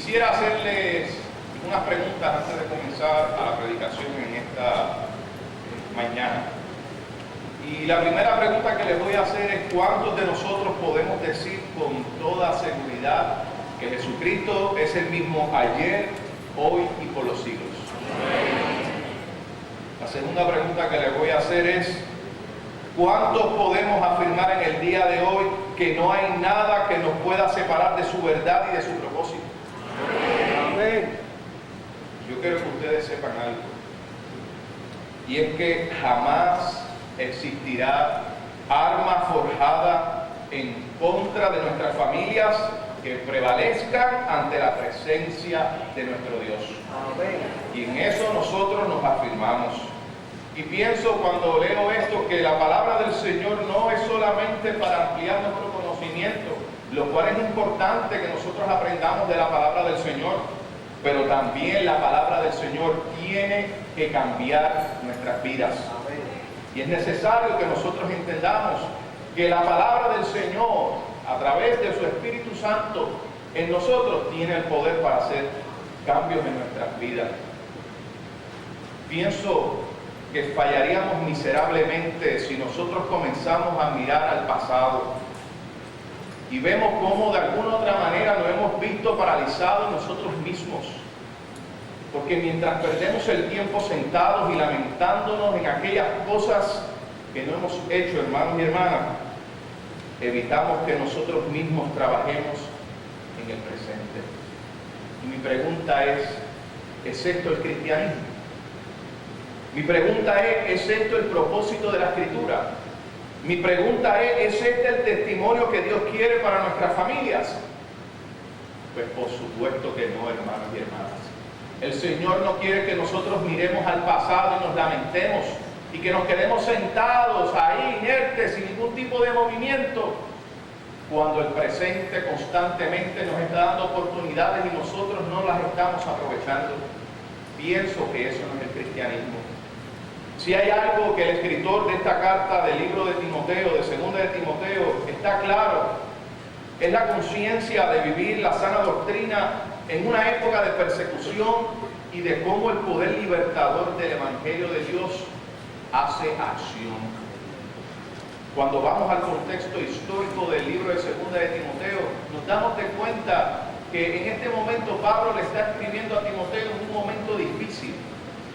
Quisiera hacerles unas preguntas antes de comenzar a la predicación en esta mañana. Y la primera pregunta que les voy a hacer es: ¿cuántos de nosotros podemos decir con toda seguridad que Jesucristo es el mismo ayer, hoy y por los siglos? La segunda pregunta que les voy a hacer es: ¿cuántos podemos afirmar en el día de hoy que no hay nada que nos pueda separar de su verdad y de su propósito? Amén. Yo quiero que ustedes sepan algo, y es que jamás existirá arma forjada en contra de nuestras familias que prevalezcan ante la presencia de nuestro Dios. Amén. Y en eso nosotros nos afirmamos. Y pienso cuando leo esto que la palabra del Señor no es solamente para ampliar nuestro conocimiento, lo cual es importante que nosotros aprendamos de la palabra del Señor, pero también la palabra del Señor tiene que cambiar nuestras vidas. Y es necesario que nosotros entendamos que la palabra del Señor, a través de su Espíritu Santo, en nosotros tiene el poder para hacer cambios en nuestras vidas. Pienso que fallaríamos miserablemente si nosotros comenzamos a mirar al pasado y vemos cómo de alguna u otra manera nos hemos visto paralizados nosotros mismos. Porque mientras perdemos el tiempo sentados y lamentándonos en aquellas cosas que no hemos hecho, hermanos y hermanas, evitamos que nosotros mismos trabajemos en el presente. Y mi pregunta ¿es esto el cristianismo? Mi pregunta ¿es esto el propósito de la Escritura? Mi pregunta ¿es este el testimonio que Dios quiere para nuestras familias? Pues por supuesto que no, hermanos y hermanas. El Señor no quiere que nosotros miremos al pasado y nos lamentemos y que nos quedemos sentados ahí inertes sin ningún tipo de movimiento, cuando el presente constantemente nos está dando oportunidades y nosotros no las estamos aprovechando. Pienso que eso no es el cristianismo. Si hay algo que el escritor de esta carta del libro de Timoteo, de segunda de Timoteo, está claro, es la conciencia de vivir la sana doctrina en una época de persecución y de cómo el poder libertador del Evangelio de Dios hace acción. Cuando vamos al contexto histórico del libro de segunda de Timoteo, nos damos de cuenta que en este momento Pablo le está escribiendo a Timoteo en un momento difícil.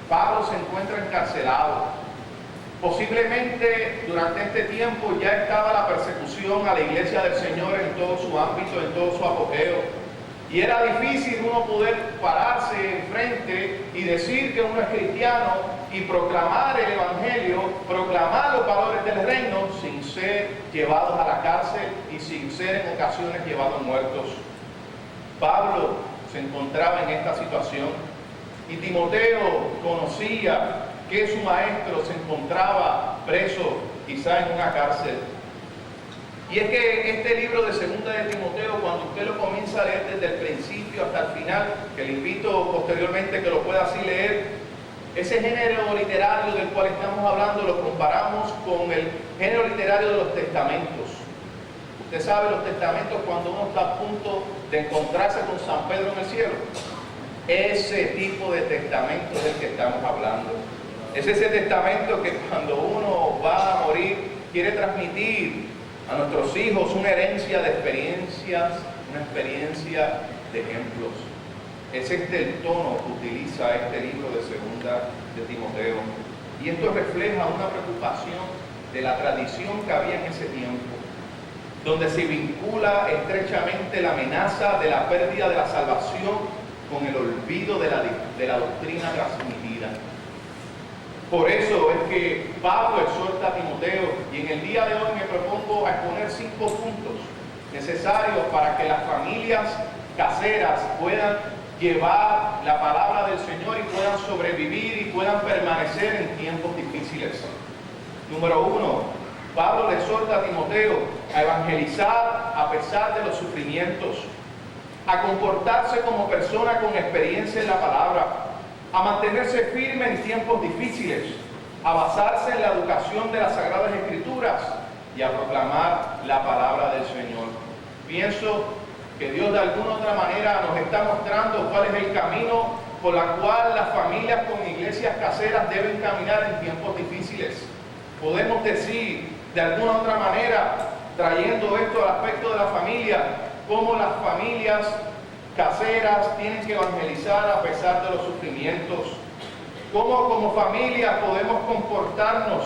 Pablo se encuentra encarcelado. Posiblemente durante este tiempo ya estaba la persecución a la iglesia del Señor en todo su ámbito, en todo su apogeo. Y era difícil uno poder pararse enfrente y decir que uno es cristiano y proclamar el Evangelio, proclamar los valores del reino sin ser llevados a la cárcel y sin ser en ocasiones llevados muertos. Pablo se encontraba en esta situación y Timoteo conocía que su maestro se encontraba preso, quizá en una cárcel. Y es que este libro de segunda de Timoteo, cuando usted lo comienza a leer desde el principio hasta el final, que le invito posteriormente que lo pueda así leer, ese género literario del cual estamos hablando lo comparamos con el género literario de los testamentos. Usted sabe los testamentos cuando uno está a punto de encontrarse con San Pedro en el cielo. Ese tipo de testamento es el que estamos hablando. Es ese testamento que cuando uno va a morir quiere transmitir a nuestros hijos una herencia de experiencias, una experiencia de ejemplos. Es este el tono que utiliza este libro de segunda de Timoteo. Y esto refleja una preocupación de la tradición que había en ese tiempo, donde se vincula estrechamente la amenaza de la pérdida de la salvación con el olvido de la doctrina transmitida. Por eso es que Pablo exhorta a Timoteo, y en el día de hoy me propongo a exponer 5 puntos necesarios para que las familias caseras puedan llevar la palabra del Señor y puedan sobrevivir y puedan permanecer en tiempos difíciles. Número 1, Pablo le exhorta a Timoteo a evangelizar a pesar de los sufrimientos, a comportarse como persona con experiencia en la palabra, a mantenerse firme en tiempos difíciles, a basarse en la educación de las Sagradas Escrituras y a proclamar la palabra del Señor. Pienso que Dios de alguna u otra manera nos está mostrando cuál es el camino por la cual las familias con iglesias caseras deben caminar en tiempos difíciles. Podemos decir de alguna u otra manera, trayendo esto al aspecto de la familia, cómo las familias caseras tienen que evangelizar a pesar de los sufrimientos. Cómo como familia podemos comportarnos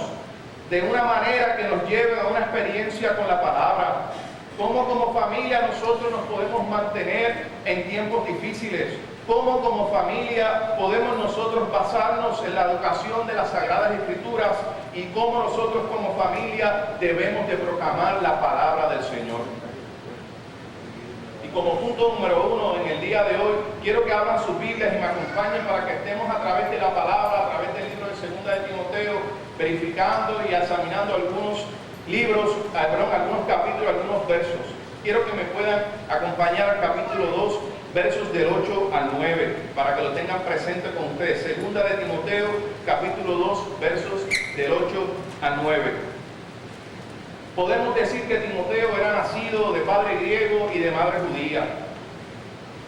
de una manera que nos lleve a una experiencia con la palabra. Cómo como familia nosotros nos podemos mantener en tiempos difíciles. Cómo como familia podemos nosotros basarnos en la educación de las Sagradas Escrituras y cómo nosotros como familia debemos de proclamar la palabra del Señor. Y como punto número 1 en el día de hoy, quiero que abran sus Biblias y me acompañen para que estemos a través de la palabra, a través del libro de 2 de Timoteo, verificando y examinando algunos libros, algunos capítulos, algunos versos. Quiero que me puedan acompañar al capítulo 2, versos del 8 al 9, para que lo tengan presente con ustedes. 2 de Timoteo, capítulo 2, versos del 8 al 9. Podemos decir que Timoteo era nacido de padre griego y de madre judía.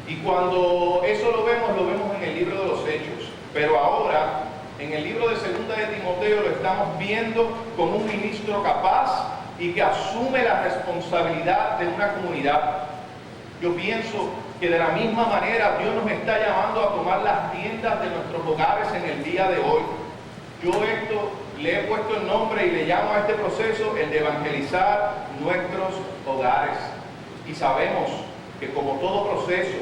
Y cuando eso lo vemos en el libro de los Hechos. Pero ahora, en el libro de 2 de Timoteo, lo estamos viendo como un ministro capaz y que asume la responsabilidad de una comunidad. Yo pienso que de la misma manera Dios nos está llamando a tomar las riendas de nuestros hogares en el día de hoy. Yo esto le he puesto el nombre y le llamo a este proceso el de evangelizar nuestros hogares. Y sabemos que como todo proceso,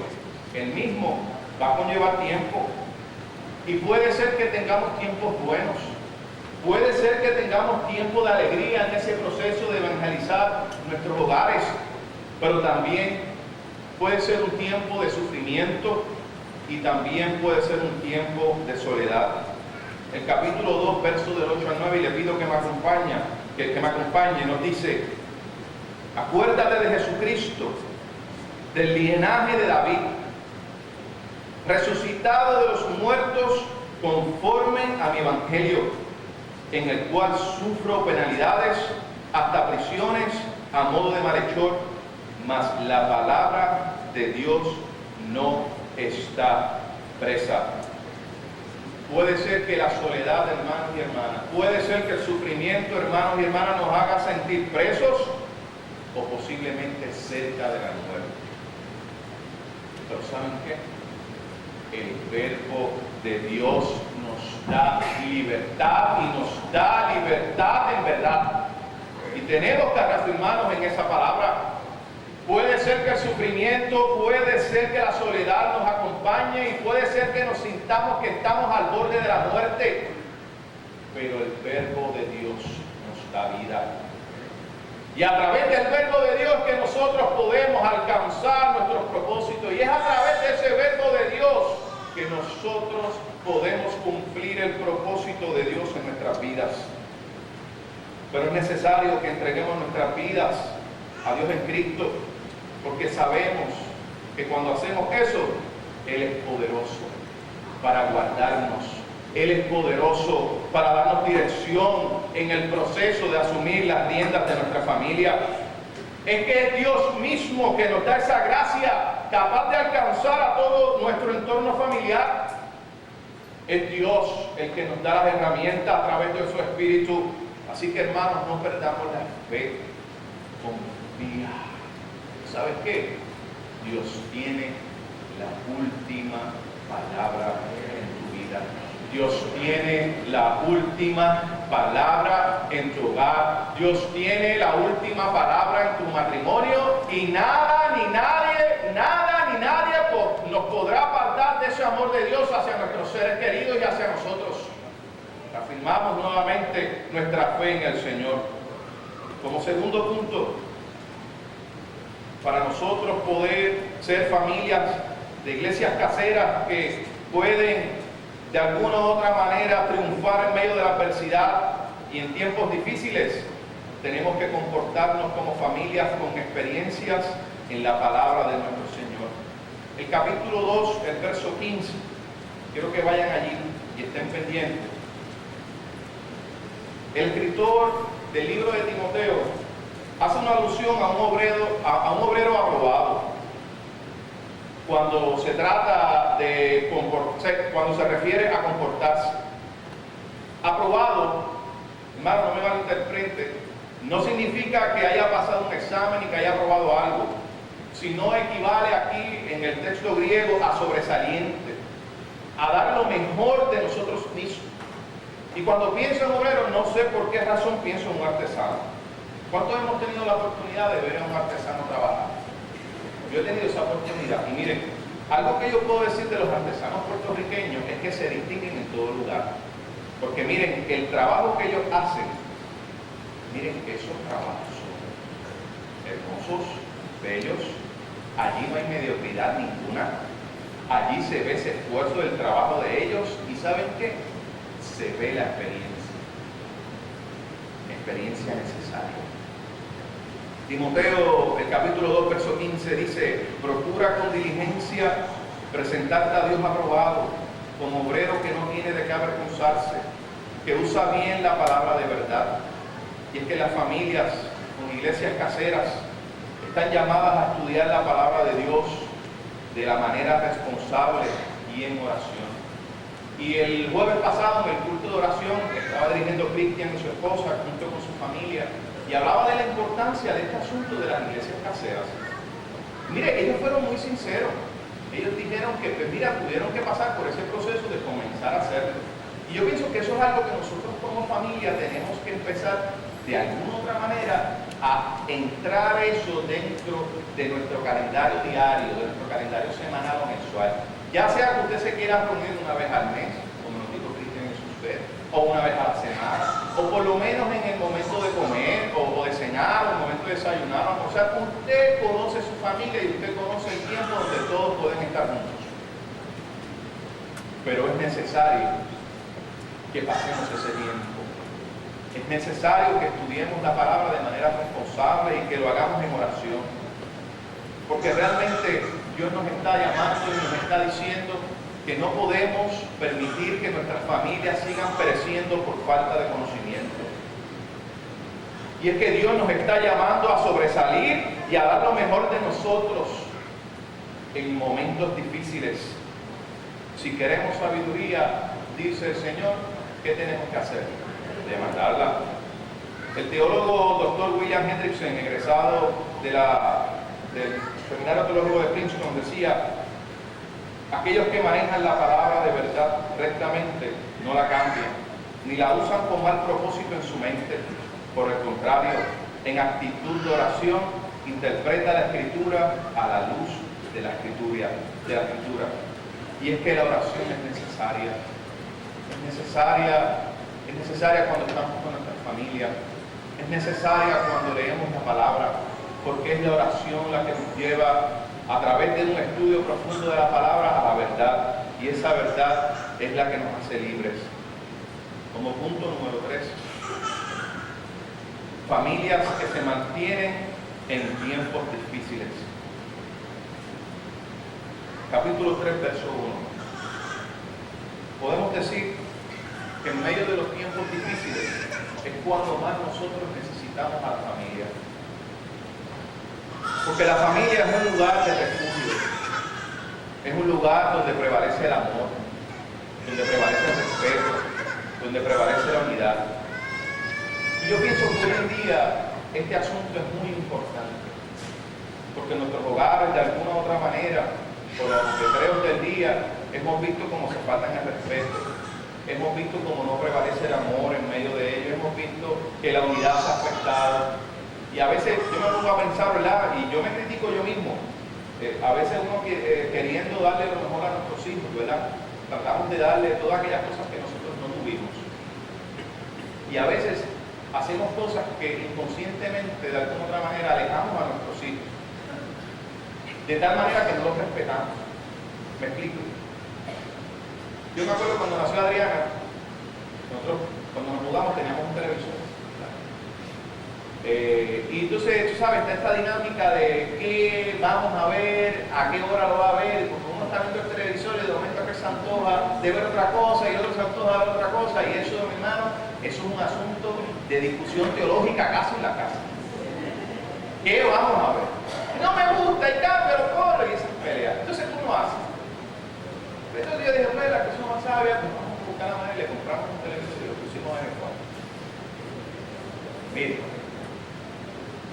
el mismo va a conllevar tiempo. Y puede ser que tengamos tiempos buenos. Puede ser que tengamos tiempo de alegría en ese proceso de evangelizar nuestros hogares. Pero también puede ser un tiempo de sufrimiento y también puede ser un tiempo de soledad. El capítulo 2, versos del 8 al 9, y le pido que me acompañe, nos dice: acuérdate de Jesucristo, del linaje de David, resucitado de los muertos conforme a mi evangelio, en el cual sufro penalidades, hasta prisiones, a modo de malhechor, mas la palabra de Dios no está presa. Puede ser que la soledad, hermanos y hermanas, puede ser que el sufrimiento, hermanos y hermanas, nos haga sentir presos o posiblemente cerca de la muerte. Pero ¿saben qué? El verbo de Dios nos da libertad y nos da libertad en verdad. Y tenemos que reafirmarnos en esa palabra. Puede ser que el sufrimiento, puede ser que la soledad nos acompañe y puede ser que nos sintamos que estamos al borde de la muerte. Pero el verbo de Dios nos da vida. Y a través del verbo de Dios que nosotros podemos alcanzar nuestros propósitos. Y es a través de ese verbo de Dios que nosotros podemos cumplir el propósito de Dios en nuestras vidas. Pero es necesario que entreguemos nuestras vidas a Dios en Cristo, porque sabemos que cuando hacemos eso, Él es poderoso para guardarnos. Él es poderoso para darnos dirección en el proceso de asumir las riendas de nuestra familia. Es que es Dios mismo que nos da esa gracia capaz de alcanzar a todo nuestro entorno familiar. Es Dios el que nos da las herramientas a través de su Espíritu. Así que, hermanos, no perdamos la fe. Confía. ¿Sabes qué? Dios tiene la última palabra en tu vida. Dios tiene la última palabra en tu hogar. Dios tiene la última palabra en tu matrimonio. Y nada ni nadie nos podrá apartar de ese amor de Dios hacia nuestros seres queridos y hacia nosotros. Afirmamos nuevamente nuestra fe en el Señor. Como segundo punto, para nosotros poder ser familias de iglesias caseras que pueden de alguna u otra manera triunfar en medio de la adversidad y en tiempos difíciles, tenemos que comportarnos como familias con experiencias en la palabra de nuestro Señor. El capítulo 2, el verso 15, quiero que vayan allí y estén pendientes. El escritor del libro de Timoteo hace una alusión a un obrero aprobado. cuando se trata de cuando se refiere a comportarse. Aprobado, hermano, no me malinterprete, no significa que haya pasado un examen y que haya aprobado algo, sino equivale aquí en el texto griego a sobresaliente, a dar lo mejor de nosotros mismos. Y cuando pienso en obrero, no sé por qué razón pienso en un artesano. ¿Cuántos hemos tenido la oportunidad de ver a un artesano trabajar? Yo he tenido esa oportunidad. Y miren, algo que yo puedo decir de los artesanos puertorriqueños es que se distinguen en todo lugar. Porque miren, el trabajo que ellos hacen, miren, esos trabajos son hermosos, bellos. Allí no hay mediocridad ninguna. Allí se ve ese esfuerzo del trabajo de ellos. ¿Y saben qué? Se ve la experiencia necesaria. Timoteo, el capítulo 2, verso 15 dice: procura con diligencia presentarte a Dios aprobado, como obrero que no tiene de qué avergonzarse, que usa bien la palabra de verdad. Y es que las familias con iglesias caseras están llamadas a estudiar la palabra de Dios de la manera responsable y en oración. Y el jueves pasado, en el culto de oración, estaba dirigiendo Cristian y su esposa junto con su familia, y hablaba de la importancia de este asunto de las iglesias caseras. Mire, ellos fueron muy sinceros. Ellos dijeron que, pues mira, tuvieron que pasar por ese proceso de comenzar a hacerlo. Y yo pienso que eso es algo que nosotros como familia tenemos que empezar de alguna otra manera a entrar eso dentro de nuestro calendario diario, de nuestro calendario semanal o mensual. Ya sea que usted se quiera reunir una vez al mes, como nos dijo Cristian en usted, o una vez a la semana, o por lo menos en el momento de comer, o de cenar, o en el momento de desayunar, o almorzar. Usted conoce su familia y usted conoce el tiempo donde todos pueden estar juntos. Pero es necesario que pasemos ese tiempo. Es necesario que estudiemos la palabra de manera responsable y que lo hagamos en oración. Porque realmente Dios nos está llamando y nos está diciendo que no podemos permitir que nuestras familias sigan pereciendo por falta de conocimiento. Y es que Dios nos está llamando a sobresalir y a dar lo mejor de nosotros en momentos difíciles. Si queremos sabiduría, dice el Señor, ¿qué tenemos que hacer? Demandarla. El teólogo Dr. William Hendrickson, egresado del Seminario Teológico de Princeton, decía: aquellos que manejan la palabra de verdad rectamente no la cambian, ni la usan con mal propósito en su mente. Por el contrario, en actitud de oración, interpreta la Escritura a la luz de la Escritura. Y es que la oración es necesaria. Es necesaria cuando estamos con nuestra familia. Es necesaria cuando leemos la palabra, porque es la oración la que nos lleva a través de un estudio profundo de la palabra a la verdad, y esa verdad es la que nos hace libres. Como punto número 3, familias que se mantienen en tiempos difíciles. Capítulo 3, verso 1. Podemos decir que en medio de los tiempos difíciles es cuando más nosotros necesitamos a la familia. Porque la familia es un lugar de refugio, es un lugar donde prevalece el amor, donde prevalece el respeto, donde prevalece la unidad. Y yo pienso que hoy en día este asunto es muy importante, porque en nuestros hogares, de alguna u otra manera, por los ajetreos del día, hemos visto cómo se faltan el respeto, hemos visto cómo no prevalece el amor en medio de ello, hemos visto que la unidad se ha afectado. Y a veces yo me pongo a pensar, ¿verdad? Y yo me critico yo mismo. A veces uno queriendo darle lo mejor a nuestros hijos, ¿verdad? Tratamos de darle todas aquellas cosas que nosotros no tuvimos. Y a veces hacemos cosas que inconscientemente, de alguna otra manera, alejamos a nuestros hijos. De tal manera que no los respetamos. ¿Me explico? Yo me acuerdo cuando nació Adriana, nosotros cuando nos mudamos teníamos un televisor. Y entonces, tú sabes, está esta dinámica de qué vamos a ver, a qué hora lo va a ver, porque uno está viendo el televisor y de momento que se antoja de ver otra cosa y el otro se antoja de ver otra cosa, y eso, mi hermano, eso es un asunto de discusión teológica casi en la casa. ¿Qué vamos a ver? No me gusta, y cambio, lo corro, y esas peleas. Entonces tú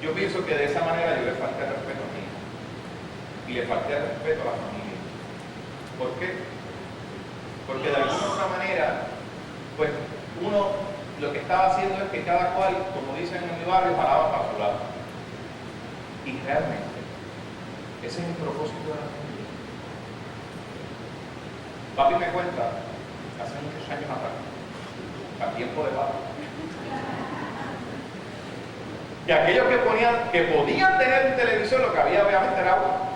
yo pienso que de esa manera yo le falté el respeto a mí y le falté el respeto a la familia. ¿Por qué? Porque de alguna otra manera, pues uno lo que estaba haciendo es que cada cual, como dicen en mi barrio, jalaba para su lado. Y realmente, ese es el propósito de la familia. Papi me cuenta, hace muchos años atrás, a tiempo de papi, que aquellos que podían tener un televisor, lo que había obviamente era uno.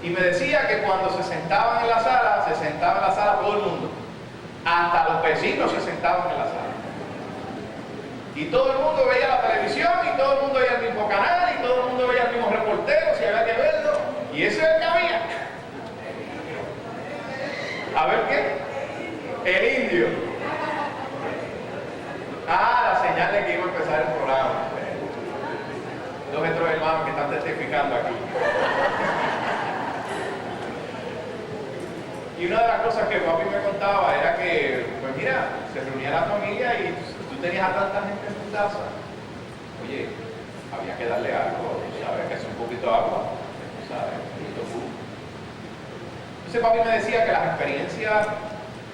Y me decía que cuando se sentaban en la sala, se sentaba en la sala todo el mundo. Hasta los vecinos se sentaban en la sala. Y todo el mundo veía la televisión, y todo el mundo veía el mismo canal, y todo el mundo veía el mismo reportero, si había que verlo. Y ese es el que había. A ver qué. El indio. Ah, la señal de que iba a empezar el programa. Nuestros hermanos que están testificando aquí. Y una de las cosas que papi me contaba era que, pues mira, se reunía la familia y tú tenías a tanta gente en tu casa. Oye, había que darle algo, ¿sabes? Que es un poquito de agua, ¿sabes? Un poquito de jugo. Entonces papi me decía que las experiencias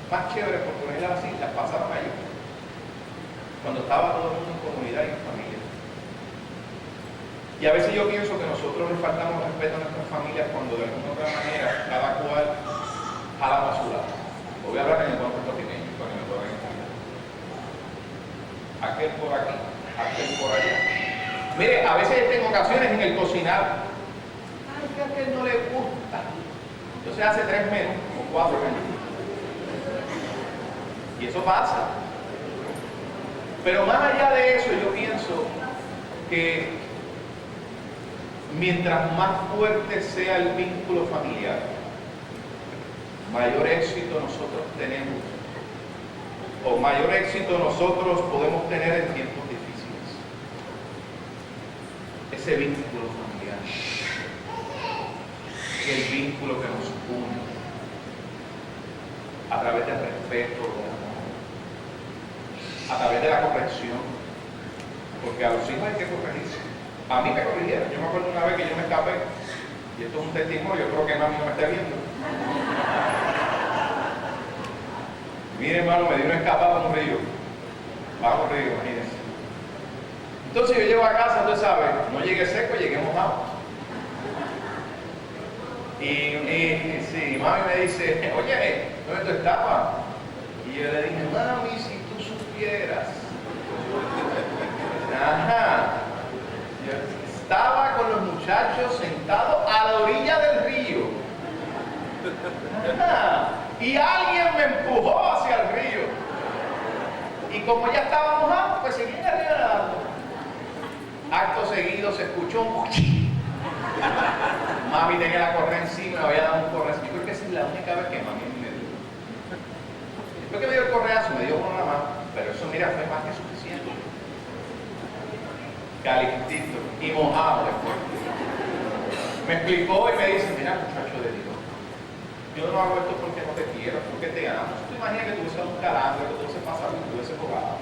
más chéveres, por ponerlas así, las pasaron allí. Cuando estaba todo el mundo en comunidad y en familia. Y a veces yo pienso que nosotros le faltamos respeto a nuestras familias cuando de alguna otra manera cada cual jala para su lado. Voy a hablar en el buen puertorriqueño para que me puedan entender. Aquel por aquí, aquel por allá. Mire, a veces en ocasiones en el cocinar, ay, que a aquel no le gusta. Entonces hace 3 menos o 4 menos. Y eso pasa. Pero más allá de eso, yo pienso que mientras más fuerte sea el vínculo familiar, mayor éxito nosotros tenemos, o mayor éxito nosotros podemos tener en tiempos difíciles. Ese vínculo familiar, el vínculo que nos une a través del respeto, del amor, a través de la corrección, porque a los hijos hay que corregirse. A mí me corrigieron. Yo me acuerdo una vez que yo me escapé, y esto es un testimonio, yo creo que mami no me está viendo. Mire, hermano, me dio una escapada a un río. Bajo río, imagínense. Entonces yo llego a casa, tú sabes, no llegué seco, llegué mojado. Y sí, mami me dice, oye, ¿dónde tú estabas? Y yo le dije, mami, si tú supieras. Ajá. Yo estaba con los muchachos sentados a la orilla del río. Ajá. Y alguien me empujó hacia el río. Y como ya estaba mojado, pues seguí arriba nadando. Acto seguido se escuchó un... Mami tenía la correa encima, me había dado un correazo. Yo creo que esa es la única vez que mami me dio. Después que me dio el correazo, me dio uno nada más. Pero eso, mira, fue más que suficiente. Calentito y mojado después. Me explicó y me dice, mira, muchacho de Dios, yo no hago esto porque no te quiero, porque te amo. ¿Tú te imaginas que tuviese un calambre, que tuviese pasado y tuviese jugado?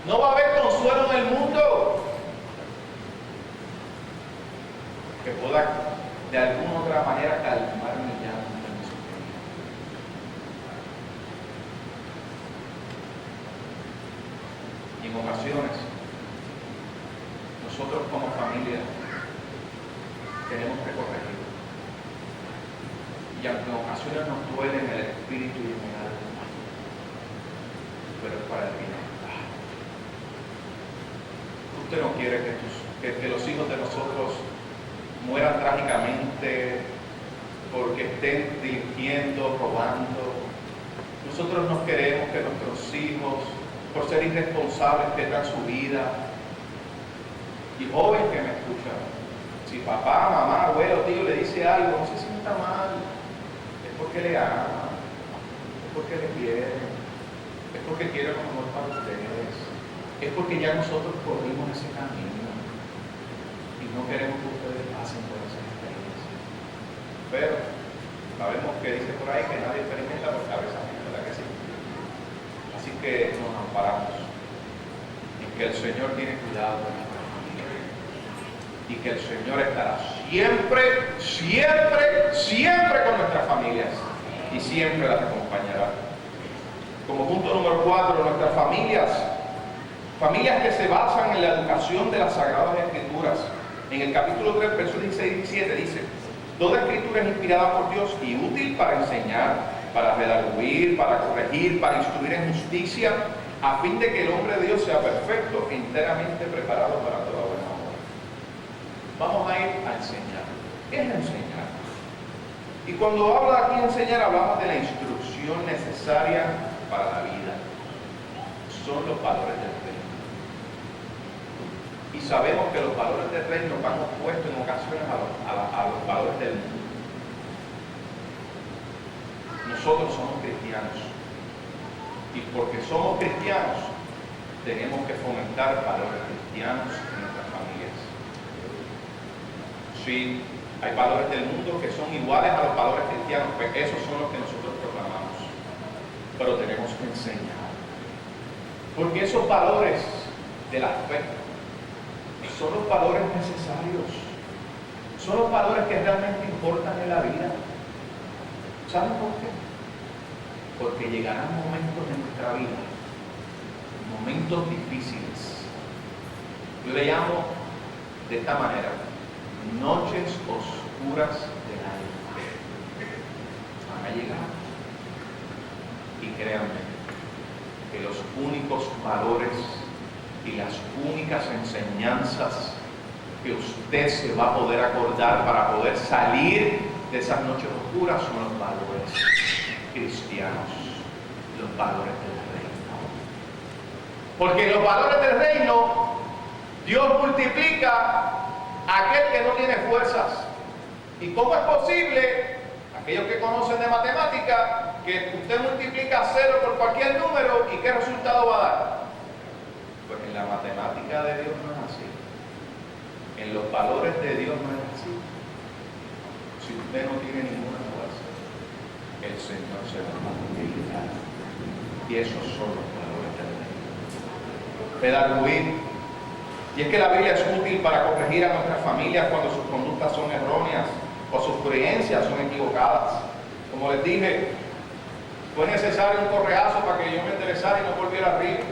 No va a haber consuelo en el mundo que pueda de alguna otra manera calmar mi llanto en mi sufrimiento. Y en ocasiones, nosotros como familia tenemos que corregir. Y aunque en ocasiones nos duele en el espíritu y en el alma, pero es para el bien. Usted no quiere que los hijos de nosotros mueran trágicamente porque estén delinquiendo, robando. Nosotros no queremos que nuestros hijos, por ser irresponsables, pierdan su vida. Y joven que me escucha, si papá, mamá, abuelo, tío le dice algo, no se sienta mal. Es porque le ama, es porque le quiere, es porque quiere lo mejor para ustedes. Es porque ya nosotros corrimos ese camino y no queremos que ustedes pasen por esa experiencia. Pero sabemos que dice por ahí que nadie experimenta por cabeza, ¿verdad que sí? Así que nos amparamos en que el Señor tiene cuidado de nuestra familia y que el Señor estará siempre, siempre, siempre con nuestras familias y siempre las acompañará. Como punto número 4, nuestras familias que se basan en la educación de las Sagradas Escrituras. En el capítulo 3, versos 16 y 17 dice: toda escritura es inspirada por Dios y útil para enseñar, para redarguir, para corregir, para instruir en justicia, a fin de que el hombre de Dios sea perfecto, enteramente preparado para toda buena obra. Vamos a ir a enseñar. ¿Qué es enseñar? Y cuando habla aquí de enseñar, hablamos de la instrucción necesaria para la vida. Son los valores del reino. Y sabemos que los valores del reino van opuestos en ocasiones a los valores del mundo. Nosotros somos cristianos. Y porque somos cristianos, tenemos que fomentar valores cristianos en nuestras familias. Sí, hay valores del mundo que son iguales a los valores cristianos, pues esos son los que nosotros proclamamos. Pero tenemos que enseñar. Porque esos valores de la fe son los valores necesarios. Son los valores que realmente importan en la vida. ¿Saben por qué? Porque llegarán momentos en nuestra vida, momentos difíciles. Yo le llamo de esta manera: noches oscuras del alma. Van a llegar. Y créanme que los únicos valores y las únicas enseñanzas que usted se va a poder acordar para poder salir de esas noches oscuras son los valores cristianos, los valores del reino. Porque en los valores del reino, Dios multiplica a aquel que no tiene fuerzas. ¿Y cómo es posible? Aquellos que conocen de matemática, que usted multiplica 0 por cualquier número y ¿qué resultado va a dar? Pues en la matemática de Dios no es así. En los valores de Dios no es así. Si usted no tiene ninguna fuerza, el Señor se va a multiplicar. Y esos son los valores del reino. Redarguir. Y es que la Biblia es útil para corregir a nuestras familias cuando sus conductas son erróneas o sus creencias son equivocadas. Como les dije, fue necesario un correazo para que yo me enderezara y no volviera arriba.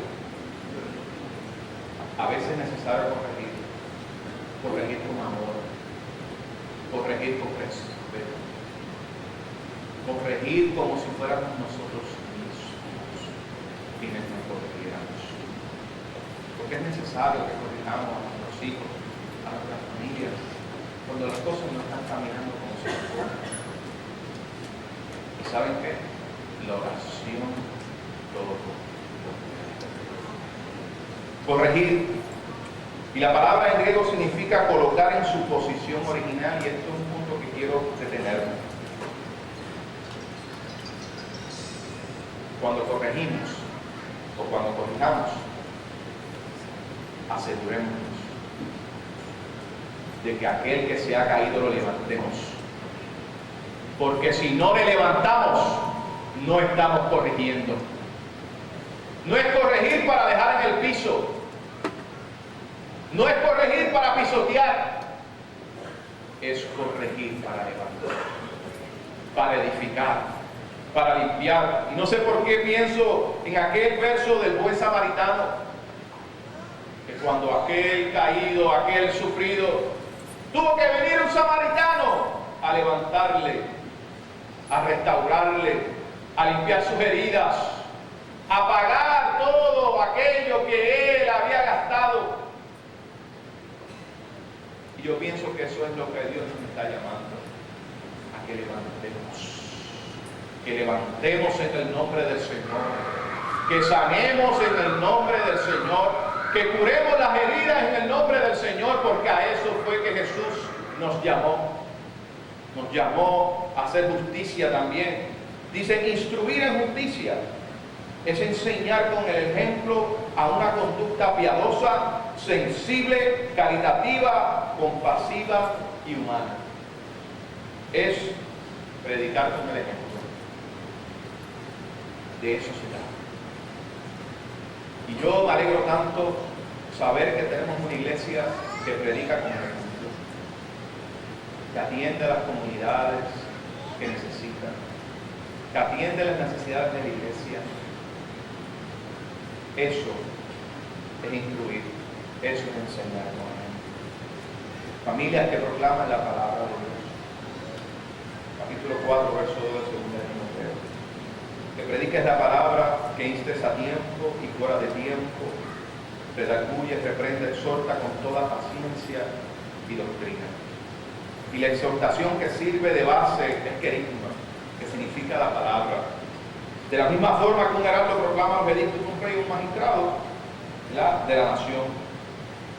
A veces es necesario corregir con amor, corregir con respeto, corregir como si fuéramos nosotros mismos quienes nos corrigiéramos. Porque es necesario que corrijamos a nuestros hijos, a nuestras familias, cuando las cosas no están caminando como se supone. ¿Y saben qué? La oración todo. Corregir. Y la palabra en griego significa colocar en su posición original, y esto es un punto que quiero detenerme. Cuando corregimos o cuando corrijamos, asegurémonos de que aquel que se ha caído lo levantemos. Porque si no le levantamos, no estamos corrigiendo. No es corregir para dejar en el piso. No es corregir para pisotear. Es corregir para levantar, para edificar, para limpiar. Y no sé por qué pienso en aquel verso del buen samaritano, que cuando aquel caído, aquel sufrido, tuvo que venir un samaritano a levantarle, a restaurarle, a limpiar sus heridas, a pagar todo aquello que él había gastado. Y yo pienso que eso es lo que Dios nos está llamando, a que levantemos en el nombre del Señor, que sanemos en el nombre del Señor, que curemos las heridas en el nombre del Señor, porque a eso fue que Jesús nos llamó a hacer justicia también. Dice, instruir en justicia es enseñar con el ejemplo a una conducta piadosa, sensible, caritativa, compasiva y humana. Es predicar con el ejemplo. De eso se trata. Y yo me alegro tanto saber que tenemos una iglesia que predica con recursos, que atiende a las comunidades que necesitan, que atiende las necesidades de la iglesia. Eso es instruir, eso es enseñar. Familias que proclaman la palabra de Dios. Capítulo 4, verso 2 de 2 de Timoteo. Que prediques la palabra, que instes a tiempo y fuera de tiempo, redarguye, reprende, exhorta con toda paciencia y doctrina. Y la exhortación que sirve de base es querigma, que significa la palabra. De la misma forma que un heraldo proclama los edictos de un rey o un magistrado de la nación.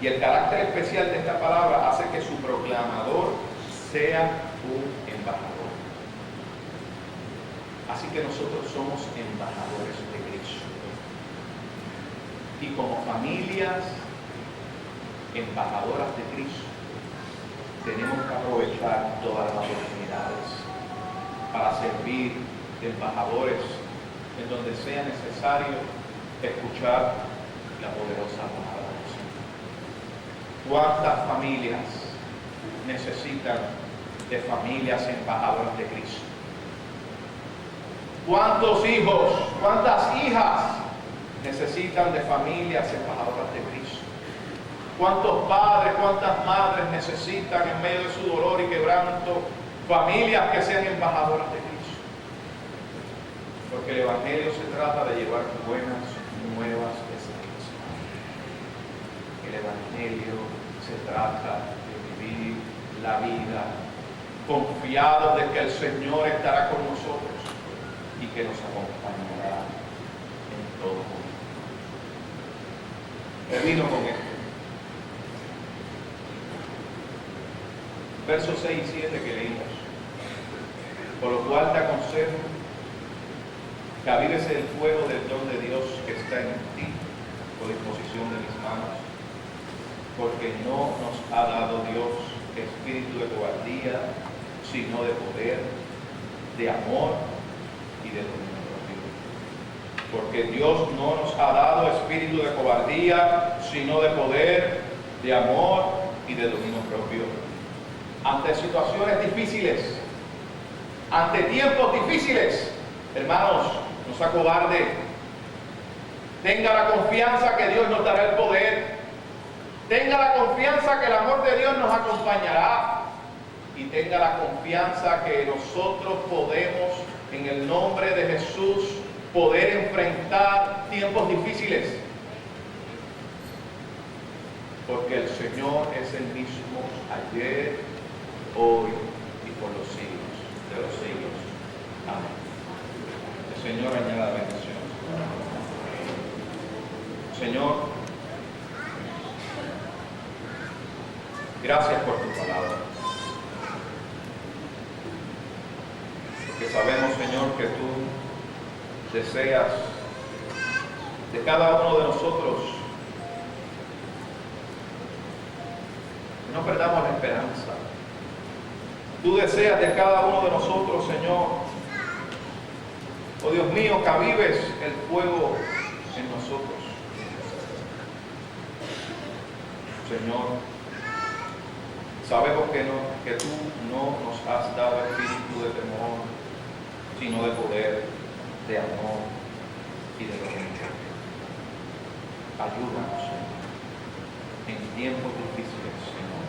Y el carácter especial de esta palabra hace que su proclamador sea un embajador. Así que nosotros somos embajadores de Cristo. Y como familias embajadoras de Cristo, tenemos que aprovechar todas las oportunidades para servir de embajadores en donde sea necesario escuchar la poderosa palabra del Señor. ¿Cuántas familias necesitan de familias embajadoras de Cristo? ¿Cuántos hijos, cuántas hijas necesitan de familias embajadoras de Cristo? ¿Cuántos padres, cuántas madres necesitan en medio de su dolor y quebranto familias que sean embajadoras de Cristo? Porque el Evangelio se trata de llevar buenas nuevas de salvación. El Evangelio se trata de vivir la vida confiados de que el Señor estará con nosotros y que nos acompañará en todo momento. Termino con esto. Versos 6 y 7 que leímos. Por lo cual te aconsejo que avives el fuego del don de Dios que está en ti por disposición de mis manos, porque no nos ha dado Dios espíritu de cobardía, sino de poder, de amor y de dominio propio. Porque Dios no nos ha dado espíritu de cobardía, sino de poder, de amor y de dominio propio. Ante situaciones difíciles, ante tiempos difíciles, hermanos, no se acobarde. Tenga la confianza que Dios nos dará el poder. Tenga la confianza que el amor de Dios nos acompañará. Y tenga la confianza que nosotros podemos, en el nombre de Jesús, poder enfrentar tiempos difíciles. Porque el Señor es el mismo ayer, hoy y por los siglos de los siglos. Amén. El Señor añada bendición. Señor, gracias por tu palabra. Porque sabemos, Señor, que tú deseas de cada uno de nosotros que no perdamos la esperanza. Tú deseas de cada uno de nosotros, Señor, oh Dios mío, que avives el fuego en nosotros. Señor, sabemos que tú no nos has dado espíritu de temor, sino de poder, de amor y de dominio. Ayúdanos, Señor, en tiempos difíciles, Señor,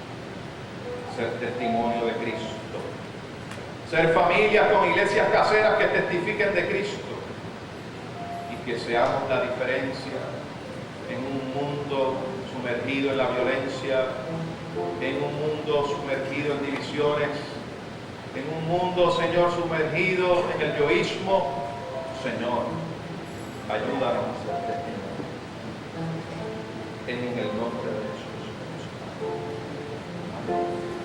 ser testimonio de Cristo, ser familias con iglesias caseras que testifiquen de Cristo y que seamos la diferencia en un mundo sumergido en la violencia, en un mundo sumergido en divisiones, en un mundo, Señor, sumergido en el yoísmo. Señor, ayúdanos a ser testigos. En el nombre de Jesús. Amén.